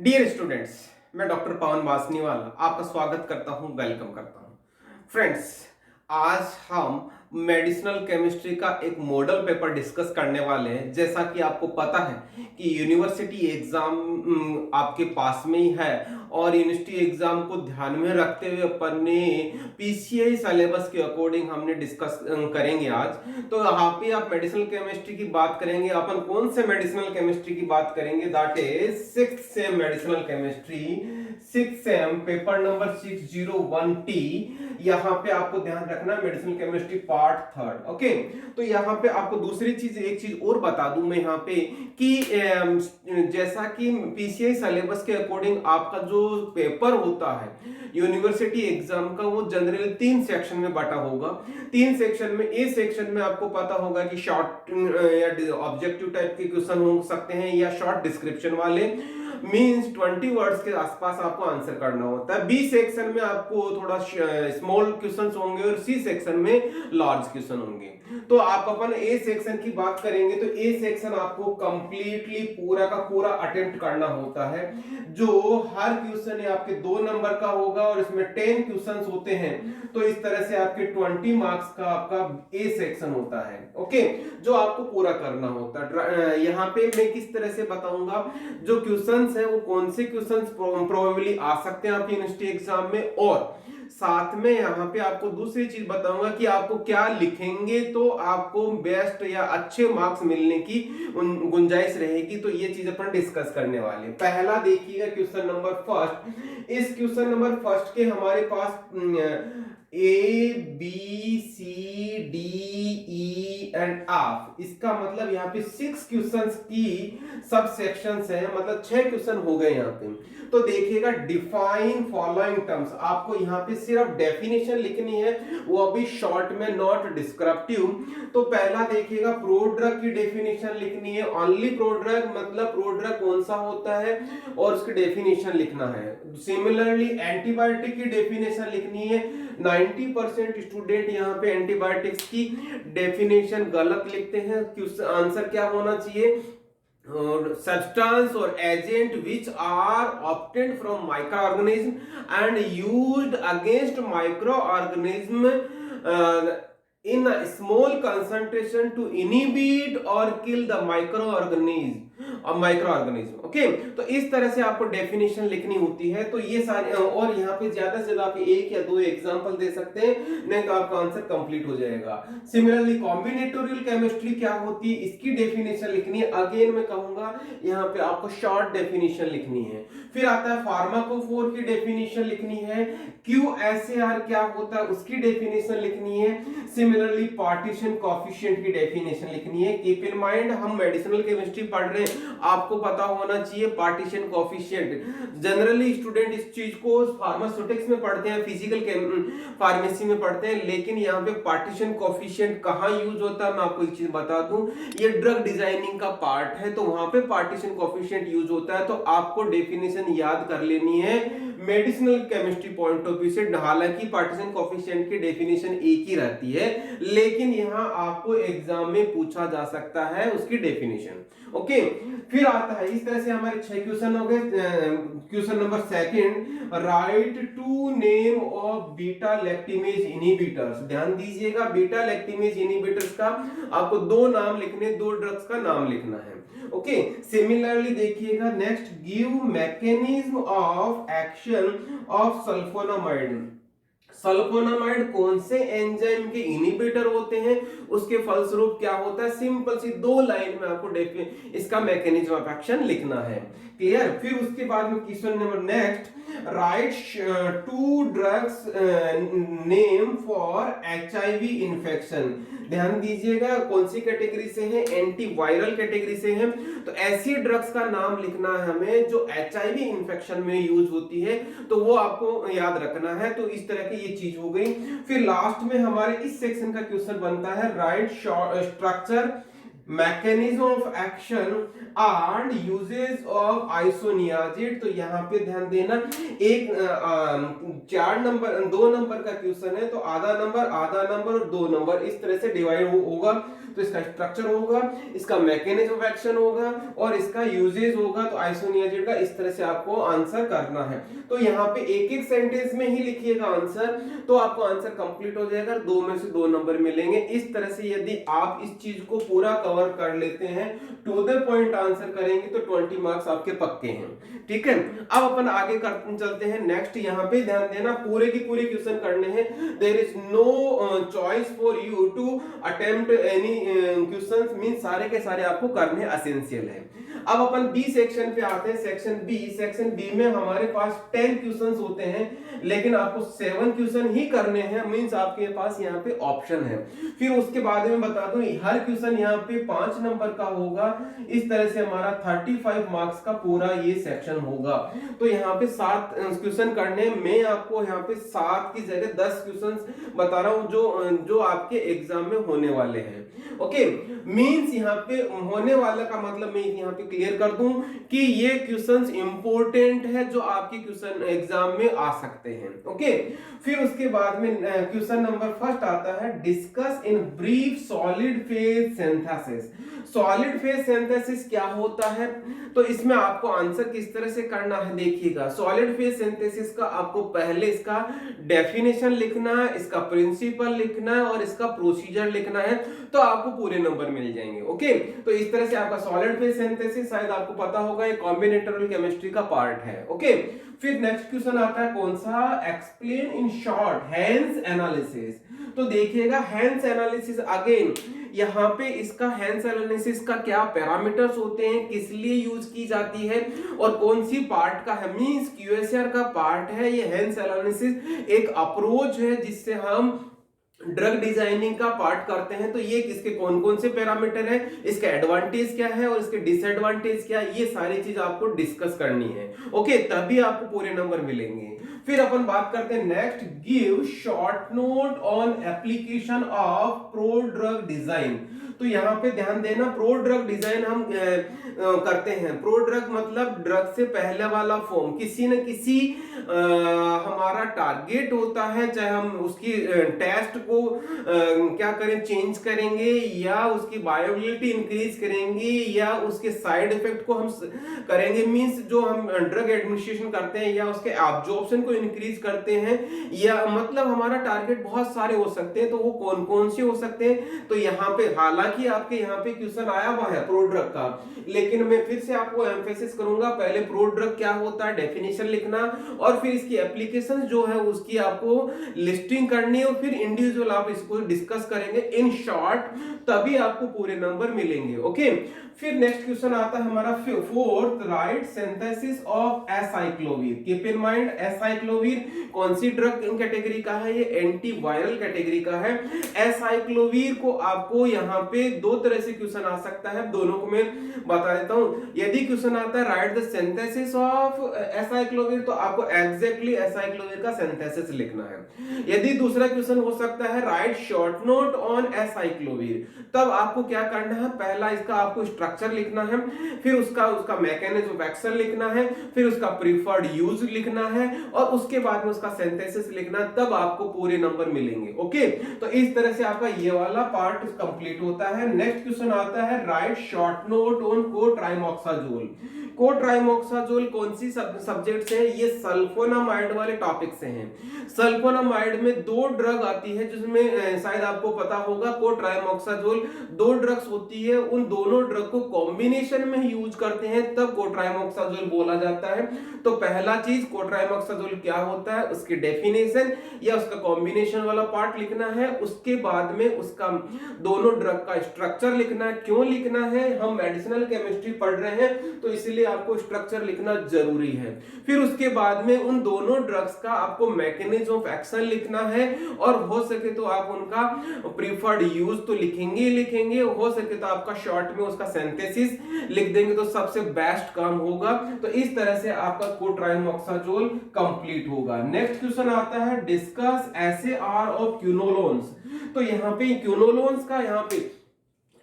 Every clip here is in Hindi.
डियर स्टूडेंट्स, मैं डॉक्टर पवन वासनीवाल आपका स्वागत करता हूं, वेलकम करता हूं। फ्रेंड्स, आज हम मेडिसिनल केमिस्ट्री का एक मॉडल पेपर डिस्कस करने वाले हैं। जैसा कि आपको पता है कि यूनिवर्सिटी एग्जाम आपके पास में ही है और यूनिवर्सिटी एग्जाम को ध्यान में रखते हुए अपन ने पीसीआई सिलेबस के अकॉर्डिंग हमने डिस्कस करेंगे आज। तो यहाँ पे आप मेडिसिनल केमिस्ट्री की बात करेंगे। अपन कौन से मेडिसिनल केमिस्ट्री की बात करेंगे? That is 6th same medicinal chemistry, 6th same paper number 601T। यहाँ पे आपको ध्यान रखना, medicinal chemistry part 3rd। Okay, तो यहाँ पे आपको दूसरी चीज, एक चीज और बता दूं मैं यहाँ पे कि जैसा कि पीसीआई सिलेबस के अकॉर्डिंग आपका जो पेपर होता है यूनिवर्सिटी एग्जाम का, वो जनरली 3 सेक्शन में बटा होगा। 3 सेक्शन में, ए सेक्शन में आपको पता होगा कि शॉर्ट या ऑब्जेक्टिव टाइप के क्वेश्चन हो सकते हैं या शॉर्ट डिस्क्रिप्शन वाले, मींस 20 वर्ड्स के आसपास आपको आंसर करना होता है। बी सेक्शन में आपको थोड़ा स्मॉल क्वेश्चंस होंगे और सी सेक्शन में लार्ज क्वेश्चन होंगे। तो आप अपन ए सेक्शन की बात करेंगे तो ए सेक्शन आपको कंप्लीटली पूरा का पूरा अटेम्प्ट करना होता है, जो हर क्वेश्चन आपके 2 नंबर का होगा और इसमें 10 क्वेश्चंस होते हैं। तो इस तरह से आपके 20 मार्क्स का आपका ए सेक्शन होता है। ओके, जो आपको पूरा करना होता है। यहाँ पे मैं किस तरह से बताऊंगा जो क्वेश्चंस है वो कौन से क्वेश्चंस प्रोबेबली आ सकते हैं आपके यूनिवर्सिटी एग्जाम में, और साथ में यहाँ पे आपको दूसरी चीज बताऊंगा कि आपको क्या लिखेंगे तो आपको बेस्ट या अच्छे मार्क्स मिलने की गुंजाइश रहेगी। तो ये चीज अपन डिस्कस करने वाले हैं। पहला देखिएगा क्वेश्चन नंबर फर्स्ट। इस क्वेश्चन नंबर फर्स्ट के हमारे पास A B C D E and F, इसका मतलब यहाँ पे 6 क्वेश्चंस की सब सेक्शंस हैं, मतलब 6 क्वेश्चन हो गए यहाँ पे। तो देखिएगा, डिफाइन फॉलोइंग टर्म्स, आपको यहाँ पे सिर्फ डेफिनेशन लिखनी है, वो अभी शॉर्ट में, नॉट डिस्क्रिप्टिव। तो पहला देखिएगा, प्रोड्रग की डेफिनेशन लिखनी है। ओनली प्रोड्रग मतलब प्रोड्रग कौन सा होता है और उसकी डेफिनेशन लिखना है। सिमिलरली एंटीबायोटिक की डेफिनेशन लिखनी है। 90% स्टूडेंट यहाँ पे एंटीबायोटिक्स की डेफिनेशन गलत लिखते हैं। आंसर क्या होना चाहिए? और सब्सटेंस और agent which are obtained from micro organism and used against micro organism in a small concentration to inhibit or kill the microorganism। Okay, तो इस तरह से आपको डेफिनेशन लिखनी होती है। तो ये सारे, और यहाँ पे ज्यादा से ज्यादा आप 1 या 2 एग्जांपल दे सकते हैं, नहीं तो आपका आंसर कंप्लीट हो जाएगा। सिमिलरली कॉम्बिनेटोरियल केमिस्ट्री क्या होती है, इसकी डेफिनेशन लिखनी है। अगेन मैं कहूंगा यहाँ पे आपको शॉर्ट डेफिनेशन लिखनी है। फिर आता है फार्माकोफोर की डेफिनेशन लिखनी है। QSAR क्या होता है उसकी डेफिनेशन लिखनी है। सिमिलरली पार्टीशन कोएफिशिएंट की डेफिनेशन लिखनी है। कीप इन माइंड, हम मेडिसिनल केमिस्ट्री पढ़ रहे हैं, आपको पता होना चाहिए पार्टीशन कोएफिशिएंट। जनरली स्टूडेंट इस चीज को फार्मास्यूटिक्स में पढ़ते हैं, फिजिकल फार्मेसी में पढ़ते हैं, लेकिन यहाँ पे पार्टीशन कोएफिशिएंट कहाँ यूज होता है मैं आपको एक चीज बता दूं, ये ड्रग डिजाइनिंग का पार्ट है, तो वहां पे पार्टीशन कोएफिशिएंट यूज होता है। तो आपको डेफिनेशन याद कर लेनी है medicinal chemistry point of view से। हालांकि पार्टीशन कोएफिशिएंट की डेफिनेशन एक ही रहती है, लेकिन यहां आपको एग्जाम में पूछा जा सकता है उसकी डेफिनेशन। ओके, फिर आता है इस तरह से हमारे 6 क्वेश्चन हो गए। Question number 2, write two name of beta lactamase inhibitors. ध्यान दीजिएगा, बीटा लैक्टिमेज इनहिबिटर्स का आपको 2 नाम लिखने, 2 ड्रग्स का नाम लिखना है। ओके, सिमिलरली देखिएगा, next, give mechanism of action of sulfonamide. Sulfonamide कौन से एंजाइम के इनहिबिटर होते हैं, उसके फलस्वरूप क्या होता है। सिंपल सी 2 लाइन में आपको इसका मैकेनिज्म ऑफ एक्शन लिखना है। क्लियर? फिर उसके बाद में question number next, right 2 drugs name for HIV infection. ध्यान दीजिएगा, कौन सी कैटेगरी से है, एंटीवायरल कैटेगरी से है। तो ऐसी ड्रग्स का नाम लिखना है हमें जो HIV इन्फेक्शन में यूज होती है, तो वो आपको याद रखना है। तो इस तरह की ये चीज हो गई। फिर लास्ट में हमारे इस सेक्शन का क्वेश्चन बनता है, right structure, mechanism of action and uses of isoniazid. तो यहाँ पे ध्यान देना, एक 2 नंबर का क्वेश्चन है, तो आधा नंबर और 2 नंबर इस तरह से डिवाइड होगा। तो इसका स्ट्रक्चर होगा, इसका मैकेनिज्म ऑफ एक्शन होगा और इसका यूजेज होगा। तो आइसोनियाजिड का इस तरह से आपको आंसर करना है। तो यहाँ पे एक एक सेंटेंस में ही लिखिएगा आंसर, तो आपको आंसर कंप्लीट हो जाएगा, 2 में से 2 नंबर मिलेंगे। इस तरह से यदि आप इस चीज को पूरा कवर कर लेते हैं, टू द पॉइंट आंसर करेंगे, तो 20 मार्क्स आपके पक्के हैं। ठीक है, अब अपन आगे चलते हैं। नेक्स्ट यहाँ पे ध्यान देना, पूरे की पूरे क्वेश्चन करने हैं। There is no choice for you to attempt any questions, mean सारे के सारे आपको करने एसेंशियल है। अब अपन बी सेक्शन पे आते हैं। सेक्शन बी में हमारे पास 10 क्वेश्चंस होते हैं, लेकिन आपको 7 क्वेश्चन ही करने हैं, मींस आपके पास यहाँ पे ऑप्शन है। फिर उसके बाद में बता दूं, हर क्वेश्चन यहाँ पे 5 नंबर का होगा। इस तरह से हमारा 35 मार्क्स का पूरा ये सेक्शन होगा। तो यहाँ पे 7 क्वेश्चन करने, मैं आपको यहाँ पे 7 की जगह 10 क्वेश्चन बता रहा हूँ जो आपके एग्जाम में होने वाले हैं। ओके, मींस यहाँ पे होने वाला का मतलब मैं यहाँ पे क्लियर कर दूं कि ये क्वेश्चंस इंपॉर्टेंट है जो आपके क्वेश्चन एग्जाम में आ सकते हैं। ओके, फिर उसके बाद में क्वेश्चन नंबर फर्स्ट आता है, discuss in brief solid phase synthesis. Solid phase synthesis क्या होता है, तो इसमें आपको आंसर किस तरह से करना है देखिएगा। सॉलिड फेज सिंथेसिस का आपको पहले इसका डेफिनेशन लिखना है, इसका प्रिंसिपल लिखना है और इसका प्रोसीजर लिखना है, तो आपको पूरे नंबर मिल जाएंगे। ओके, तो इस तरह से आपका सॉलिड फेज सिंथेसिस शायद आपको पता होगा, ये कॉम्बिनेटोरियल केमिस्ट्री का पार्ट है। ओके, फिर नेक्स्ट क्वेश्चन आता है कौन सा, explain in short hence analysis. तो देखिएगा हेंस एनालिसिस, अगेन यहाँ पे इसका हेंस एनालिसिस का क्या पैरामीटर्स होते हैं, किस लिए यूज की जाती है और कौन सी पार्ट का है, मींस क्यूएसआर का पार्ट है ये हेंस एनालिसिस। एक अप्रोच है जिससे हम ड्रग डिजाइनिंग का पार्ट करते हैं। तो ये इसके कौन कौन से पैरामीटर है, इसका एडवांटेज क्या है और इसके डिसएडवांटेज क्या है, ये सारी चीज आपको डिस्कस करनी है। ओके, तभी आपको पूरे नंबर मिलेंगे। फिर अपन बात करते हैं next, give short note on application of pro drug design. तो यहाँ पे ध्यान देना, प्रो ड्रग डिजाइन हम करते हैं। प्रो ड्रग मतलब ड्रग से पहले वाला फॉर्म, किसी न किसी हमारा टारगेट होता है, चाहे हम उसकी टेस्ट को क्या करें, चेंज करेंगे या उसकी बायोबिलिटी इंक्रीज करेंगे या उसके साइड इफेक्ट को हम करेंगे, मींस जो हम ड्रग एडमिनिस्ट्रेशन करते हैं या उसके एब्जॉर्प्शन को इंक्रीज करते हैं, या मतलब हमारा टारगेट बहुत सारे हो सकते हैं। तो वो कौन कौन से हो सकते हैं, तो यहाँ पे हालांकि आपके यहाँ पे क्वेश्चन आया हुआ है प्रो ड्रग का, लेकिन मैं फिर से आपको एम्फेसिस करूंगा, पहले प्रो ड्रग क्या होता है डेफिनेशन लिखना और फिर इसकी एप्लीकेशन जो है उसकी आपको लिस्टिंग करनी है और फिर इंडिविजुअल आप इसको डिस्कस करेंगे इन शॉर्ट, तभी आपको पूरे नंबर मिलेंगे। ओके, फिर नेक्स्ट क्वेश्चन आता है हमारा fourth, right synthesis of acyclovir. Keep in mind acyclovir कौन सी ड्रग कैटेगरी का है, ये एंटीवायरल कैटेगरी का है। एसाइक्लोविर को आपको यहाँ पे दो तरह से क्वेश्चन आ सकता है, दोनों को मैं बता देता हूँ। यदि क्वेश्चन आता है right the synthesis of acyclovir, तो आपको एग्जैक्टली एसाइक्लोविर का सिंथेसिस लिखना है। यदि दूसरा क्वेश्चन हो सकता है right short note on acyclovir, तब आपको क्या करना है, पहला इसका आपको स्ट्रक्चर लिखना है, फिर उसका मैकेनिज्म ऑफ एक्शन लिखना है, फिर उसका प्रीफर्ड यूज लिखना है और उसके बाद में उसका सिंथेसिस लिखना, तब आपको पूरे नंबर मिलेंगे। ओके, तो इस तरह से आपका ये वाला पार्ट कंप्लीट होता है। नेक्स्ट क्वेश्चन आता है right short note on co-trimoxazole. Co-trimoxazole कौन सी सब्जेक्ट से है, ये सल्फोनामाइड वाले टॉपिक से हैं। सल्फोनामाइड में दो ड्रग आती है जिसमें शायद आपको पता होगा कोट्राइमोक्साजोल, दो ड्रग्स होती है, उन दोनों ड्रग को कॉम्बिनेशन में यूज करते हैं तब कोट्राइमोक्साजोल बोला जाता है। तो पहला चीज कोट्राइमोक्साजोल क्या होता है, उसकी डेफिनेशन या उसका कॉम्बिनेशन वाला पार्ट लिखना है, उसके बाद में उसका दोनों ड्रग का स्ट्रक्चर लिखना है। क्यों लिखना है, हम मेडिसिनल केमिस्ट्री पढ़ रहे हैं तो इसलिए आपको स्ट्रक्चर लिखना जरूरी है। फिर उसके बाद में उन दोनों ड्रग्स का आपको मैकेनिज्म ऑफ एक्शन लिखना है और हो सके तो आप उनका प्रीफर्ड यूज तो लिखेंगे, हो सके तो आपका शॉर्ट में उसका सिंथेसिस लिख देंगे तो सबसे बेस्ट काम होगा। तो इस तरह से आपका कोट्राइमोक्साजोल कंप्लीट होगा। नेक्स्ट क्वेश्चन आता है डिस्कस एसएआर ऑफ क्विनोलोन्स। तो यहाँ पे क्विनोलोन्स का यहाँ पे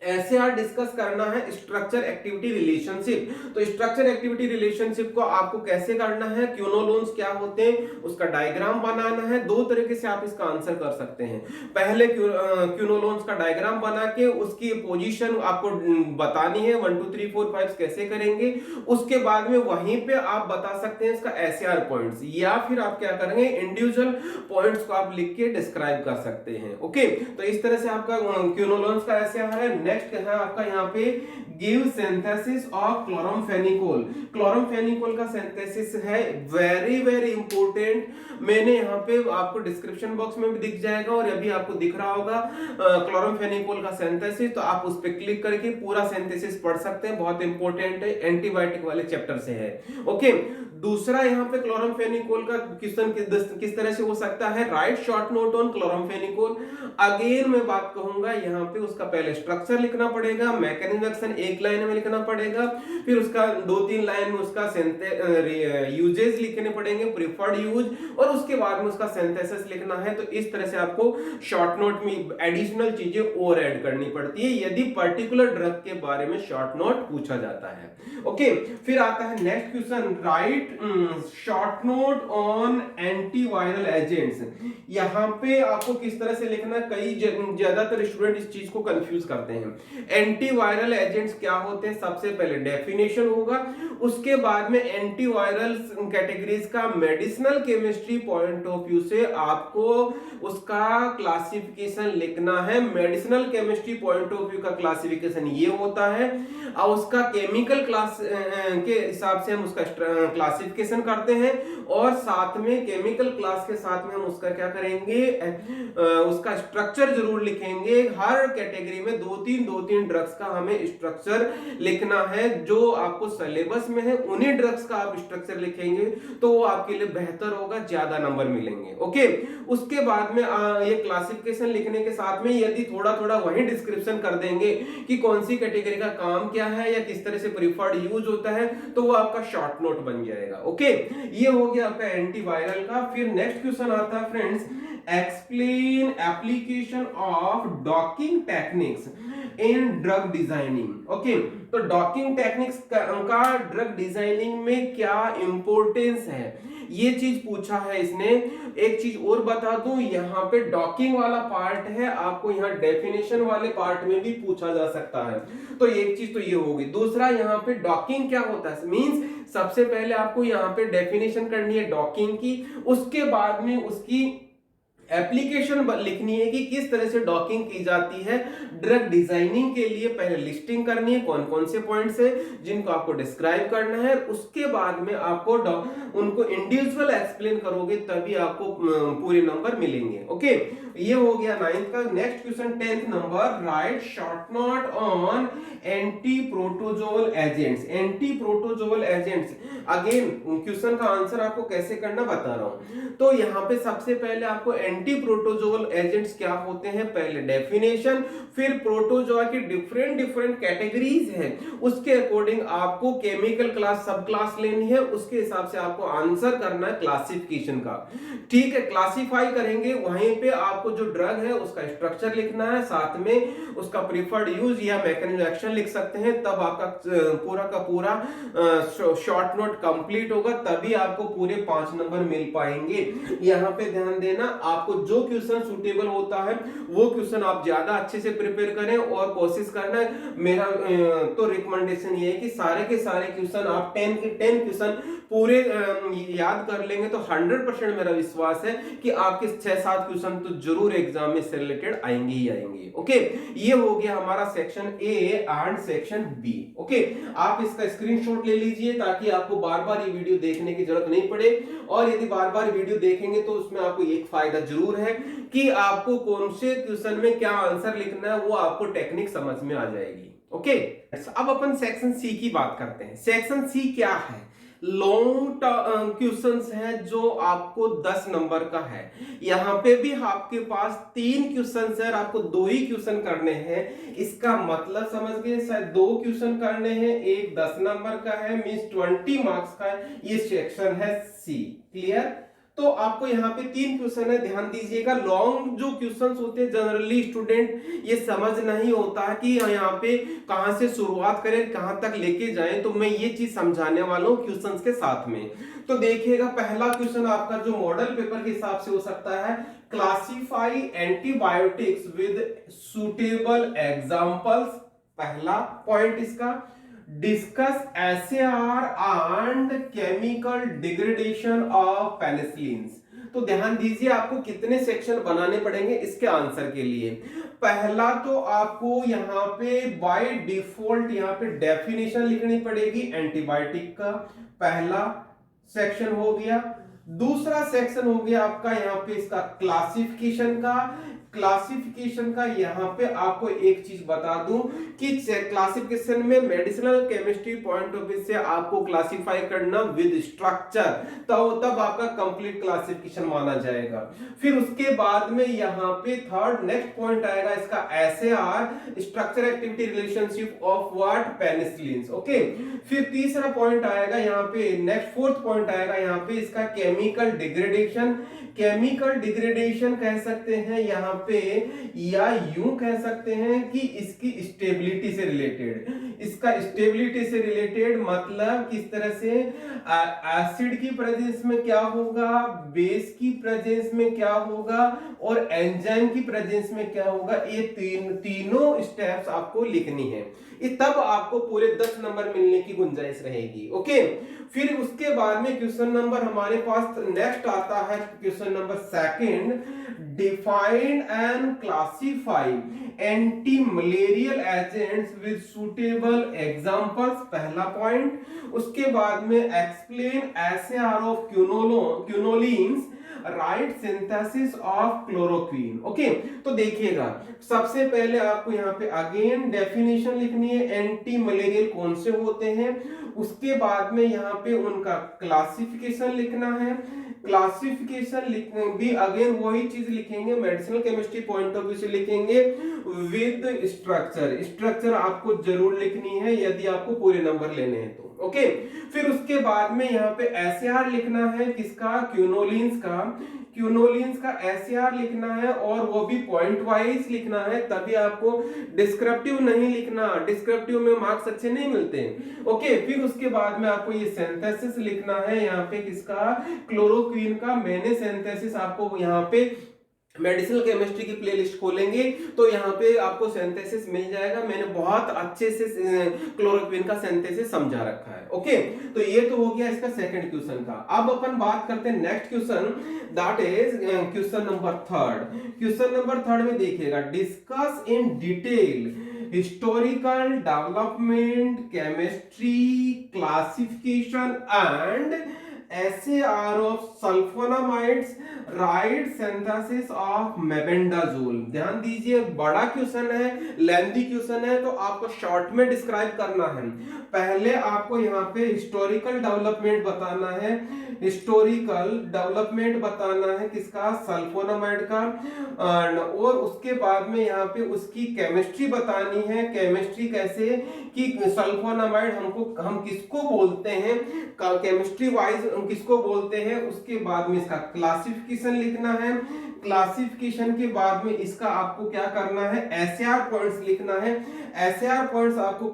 SAR डिस्कस करना है स्ट्रक्चर एक्टिविटी रिलेशनशिप। तो स्ट्रक्चर एक्टिविटी रिलेशनशिप को आपको कैसे करना है, क्यूनोलोन्स क्या होते हैं उसका डायग्राम बनाना है। दो तरीके से आप इसका आंसर कर सकते हैं। पहले क्यूनोलोन्स का डायग्राम बना के उसकी पोजीशन आपको बतानी है, 1 2 3 4 5 कैसे करेंगे। उसके बाद में वहीं पे आप बता सकते हैं इसका SAR पॉइंट्स, या फिर आप क्या करेंगे इंडिविजुअल पॉइंट्स को आप लिख के डिस्क्राइब कर सकते हैं। ओके, तो इस तरह से आपका क्यूनोलोन्स का SAR है। नेक्स्ट है आपका यहाँ पे give synthesis of chloramphenicol. Chloramphenicol का सिंथेसिस है, वेरी वेरी इंपॉर्टेंट। मैंने यहाँ पे आपको डिस्क्रिप्शन बॉक्स में भी दिख जाएगा और अभी आपको दिख रहा होगा क्लोरमफेनिकोल का सिंथेसिस, तो आप उस पर क्लिक करके पूरा सिंथेसिस पढ़ सकते हैं, बहुत इंपॉर्टेंट है, एंटीबायोटिक वाले चैप्टर से है। ओके, दूसरा यहाँ पे क्लोरमफेनिकोल का क्वेश्चन किस तरह से हो सकता है, right short note on chloramphenicol. Again मैं बात कहूंगा यहाँ पे उसका पहले स्ट्रक्चर लिखना पड़ेगा, मैकेनिज्म एक्शन एक लाइन में लिखना पड़ेगा, फिर उसका 2-3 लाइन में उसका यूजेस लिखने पड़ेंगे, प्रिफर्ड यूज, और उसके बाद में उसका सिंथेसिस लिखना है। तो इस तरह से आपको शॉर्ट नोट में एडिशनल चीजें और ऐड करनी पड़ती है यदि पर्टिकुलर ड्रग के बारे में शॉर्ट नोट पूछा जाता है। ओके, फिर आता है next question, right short note on antiviral agents. यहाँ पे आपको किस तरह से लिखना, कई ज्यादातर स्टूडेंट इस चीज को कंफ्यूज करते हैं। एंटीवायरल एजेंट्स क्या होते हैं, सबसे पहले डेफिनेशन होगा, उसके बाद में एंटीवायरल कैटेगरीज का medicinal chemistry point of view से आपको उसका क्लासिफिकेशन लिखना है। Medicinal chemistry point of view का क्लासिफिकेशन ये होता है, और उसका केमिकल क्लास के हिसाब से हम उसका क्लासिफिकेशन करते हैं, और साथ में केमिकल क्लास के साथ में हम उसका क्या करेंगे, उसका स्ट्रक्चर जरूर लिखेंगे। हर कैटेगरी में 2-3 ड्रग्स का हमें स्ट्रक्चर लिखना है, जो आपको सिलेबस में है उन्हीं ड्रग्स का आप स्ट्रक्चर लिखेंगे तो वो आपके लिए बेहतर होगा, ज्यादा नंबर मिलेंगे। ओके, उसके बाद में ये क्लासिफिकेशन लिखने के साथ में यदि थोड़ा थोड़ा वही डिस्क्रिप्शन कर देंगे कि कौन सी कैटेगरी का काम क्या है या किस तरह से प्रिफर्ड यूज होता है, तो वो आपका शॉर्ट नोट बन जाएगा। ओके, ये हो गया आपका एंटीवायरल का। फिर नेक्स्ट क्वेश्चन आता है friends, explain application of docking techniques in drug designing. Okay, तो डॉकिंग टेक्निक्स का ड्रग डिजाइनिंग में क्या इंपॉर्टेंस है, ये चीज पूछा है इसने। एक चीज और बता दूं, यहाँ पे डॉकिंग वाला पार्ट है, आपको यहाँ डेफिनेशन वाले पार्ट में भी पूछा जा सकता है। तो एक चीज तो ये होगी। दूसरा, यहाँ पे डॉकिंग क्या होता है, मींस सबसे पहले आपको यहाँ पे डेफिनेशन करनी है डॉकिंग की, उसके बाद में उसकी एप्लीकेशन लिखनी है कि किस तरह से डॉकिंग की जाती है ड्रग डिजाइनिंग के लिए। पहले लिस्टिंग करनी है कौन कौन से पॉइंट्स है जिनको आपको डिस्क्राइब करना है, उसके बाद में आपको उनको इंडिविजुअल एक्सप्लेन करोगे तभी आपको पूरे नंबर मिलेंगे। ओके, ये हो गया 9th का। Next question 10th number, right short note on anti protozoal agents. Anti protozoal agents, again question का आंसर आपको कैसे करना बता रहा हूं। तो यहाँ पे सबसे पहले आपको एंटी प्रोटोजोल एजेंट्स क्या होते हैं, पहले डेफिनेशन, फिर प्रोटोजोआ की डिफरेंट कैटेगरीज हैं, उसके अकॉर्डिंग आपको केमिकल क्लास सब क्लास लेनी है, उसके हिसाब से आपको आंसर करना है क्लासिफिकेशन का। ठीक है, क्लासिफाई करेंगे, वहीं पे आपको जो ड्रग है उसका स्ट्रक्चर लिखना है, साथ में उसका प्रिफर्ड यूज या मैकेनिज्म एक्शन लिख सकते हैं, तब आपका पूरा का पूरा शॉर्ट नोट कंप्लीट होगा, तभी आपको पूरे 5 नंबर मिल पाएंगे। यहाँ पे ध्यान देना, आपको जो क्वेश्चन सूटेबल होता है वो क्वेश्चन आप ज्यादा अच्छे से प्रिपेयर करें और कोशिश करना है। मेरा तो रिकमेंडेशन ये है कि सारे के सारे क्वेश्चन आप 10 के 10 क्वेश्चन पूरे याद कर लेंगे तो 100% मेरा विश्वास है कि आपके 6-7 क्वेश्चन तो जरूर एग्जाम में से रिलेटेड आएंगे ही आएंगे। ओके, ये हो गया हमारा section A and section B. Okay, आप इसका स्क्रीनशॉट ले लीजिए ताकि आपको बार बार ये वीडियो देखने की जरूरत नहीं पड़े, और यदि बार बार वीडियो देखेंगे तो उसमें आपको एक फायदा जरूर है कि आपको कौन से क्वेश्चन में क्या आंसर लिखना है वो आपको टेक्निक समझ में आ जाएगी। ओके, अब अपन सेक्शन सी की बात करते हैं। सेक्शन सी क्या है, लॉन्ग क्वेश्चंस है जो आपको 10 नंबर का है। यहाँ पे भी आपके पास 3 क्वेश्चंस है और आपको 2 ही क्वेश्चन करने हैं। इसका मतलब समझ गए, शायद 2 क्वेश्चन करने हैं, एक 10 नंबर का है, मींस 20 मार्क्स का है। ये सेक्शन है सी, क्लियर। तो आपको यहाँ पे 3 क्वेश्चन है, ध्यान दीजिएगा। लॉन्ग जो क्वेश्चंस होते हैं जनरली स्टूडेंट ये समझ नहीं होता है कि यहाँ पे कहां से शुरुआत करें, कहां तक लेके जाएं, तो मैं ये चीज समझाने वाला हूँ क्वेश्चंस के साथ में। तो देखिएगा, पहला क्वेश्चन आपका जो मॉडल पेपर के हिसाब से हो सकता है, classify antibiotics with suitable examples. पहला पॉइंट इसका, discuss SAR and chemical degradation of penicillins. तो ध्यान दीजिए, आपको कितने सेक्शन बनाने पड़ेंगे इसके आंसर के लिए। पहला तो आपको यहाँ पे बाय डिफॉल्ट यहाँ पे डेफिनेशन लिखनी पड़ेगी एंटीबायोटिक का, पहला सेक्शन हो गया। दूसरा सेक्शन हो गया आपका यहाँ पे इसका क्लासिफिकेशन का। क्लासिफिकेशन का यहाँ पे आपको एक चीज बता दूं कि क्लासिफिकेशन में medicinal chemistry point of view से आपको क्लासिफाई करना विद स्ट्रक्चर, तो तब आपका कंप्लीट क्लासिफिकेशन माना जाएगा। फिर उसके बाद में यहाँ पे थर्ड नेक्स्ट पॉइंट आएगा इसका SAR, structure activity relationship of what, penicillins. Okay, फिर तीसरा पॉइंट आएगा यहाँ पे, नेक्स्ट फोर्थ पॉइंट आएगा यहाँ पे इसका केमिकल डिग्रेडेशन। केमिकल डिग्रेडेशन कह सकते हैं यहाँ पे, या यूं कह सकते हैं कि इसकी स्टेबिलिटी से रिलेटेड, इसका स्टेबिलिटी से रिलेटेड मतलब किस तरह से एसिड की प्रेजेंस में क्या होगा, बेस की प्रेजेंस में क्या होगा और एंजाइम की प्रेजेंस में क्या होगा, ये तीनों स्टेप्स आपको लिखनी है। तब आपको पूरे 10 नंबर मिलने की गुंजाइश रहेगी। ओके, फिर उसके बाद में क्वेश्चन नंबर हमारे पास नेक्स्ट आता है, question number second, define and classify anti malarial agents with suitable examples, पहला पॉइंट। उसके बाद में explain SAR of quinolines, right synthesis of chloroquine. Okay, तो देखिएगा, सबसे पहले आपको यहाँ पे अगेन डेफिनेशन लिखनी है, एंटी मलेरियल कौन से होते हैं। उसके बाद में यहाँ पे उनका क्लासिफिकेशन लिखना है। क्लासिफिकेशन भी अगेन वही चीज लिखेंगे, medicinal chemistry point of view से लिखेंगे विद स्ट्रक्चर। स्ट्रक्चर आपको जरूर लिखनी है यदि आपको पूरे नंबर लेने हैं तो। ओके, फिर उसके बाद में यहाँ पे एसएआर लिखना है किसका, क्विनोलिन्स का। क्विनोलिन्स का एसएआर लिखना है और वो भी पॉइंट वाइज लिखना है, तभी आपको डिस्क्रिप्टिव नहीं लिखना, डिस्क्रिप्टिव में मार्क्स अच्छे नहीं मिलते। ओके, फिर उसके बाद में आपको ये सिंथेसिस लिखना है यहाँ पे किसका, क्लोरोक्वीन का। मैंने सिंथेसिस आपको यहाँ पे मेडिसिनल केमिस्ट्री की प्लेलिस्ट खोलेंगे तो यहाँ पे आपको सिंथेसिस मिल जाएगा, मैंने बहुत अच्छे से क्लोरोक्वीन का सिंथेसिस समझा रखा है। ओके, तो ये तो हो गया इसका सेकंड क्वेश्चन का। अब अपन बात करते हैं next question, that is question number third. Question number third में देखिएगा, discuss in detail historical development, chemistry, classification and SAR of sulfonamides, right synthesis of mebendazole. ध्यान दीजिए, बड़ा क्वेश्चन है, लेंथी क्वेश्चन है, तो आपको शॉर्ट में डिस्क्राइब करना है। पहले आपको यहाँ पे हिस्टोरिकल डेवलपमेंट बताना है, हिस्टोरिकल डेवलपमेंट बताना है किसका, सल्फोनामाइड का। और उसके बाद में यहाँ पे उसकी केमिस्ट्री बतानी है, केमिस्ट्री कैसे कि सल्फोनामाइड हम किसको बोलते हैं, केमिस्ट्री वाइज किसको बोलते हैं। उसके बाद में इसका क्लासिफिकेशन लिखना है। क्लासिफिकेशन के बाद में इसका आपको क्या करना है, एसएआर पॉइंट्स लिखना है। एसएआर पॉइंट्स आपको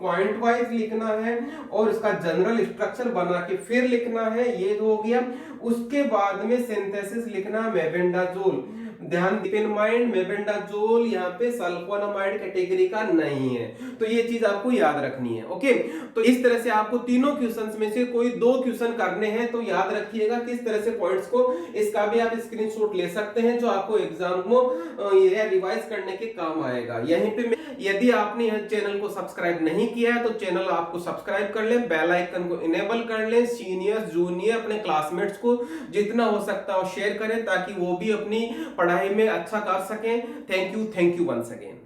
पॉइंट वाइज लिखना है और इसका जनरल स्ट्रक्चर बना के फिर लिखना है, ये हो गया। उसके बाद में सिंथेसिस लिखना मेबेंडाजोल। ध्यान कीप इन माइंड, मेबेंडाजोल यहाँ पे सल्फोनामाइड कैटेगरी का नहीं है, तो ये चीज आपको याद रखनी है। ओके, तो इस तरह से आपको तीनों क्वेश्चंस में से कोई 2 क्वेश्चन करने हैं, तो याद रखिएगा किस तरह से पॉइंट्स को। इसका भी आप स्क्रीनशॉट ले सकते हैं जो आपको एग्जाम में ये रिवाइज करने के काम आएगा। यहीं पे यदि आपने यह चैनल को सब्सक्राइब नहीं किया है तो चैनल आपको सब्सक्राइब कर लें, बेल आइकन को इनेबल कर लें, सीनियर जूनियर अपने क्लासमेट्स को जितना हो सकता है शेयर करें ताकि वो भी अपनी पढ़ाई में अच्छा कर सकें। Thank you once again.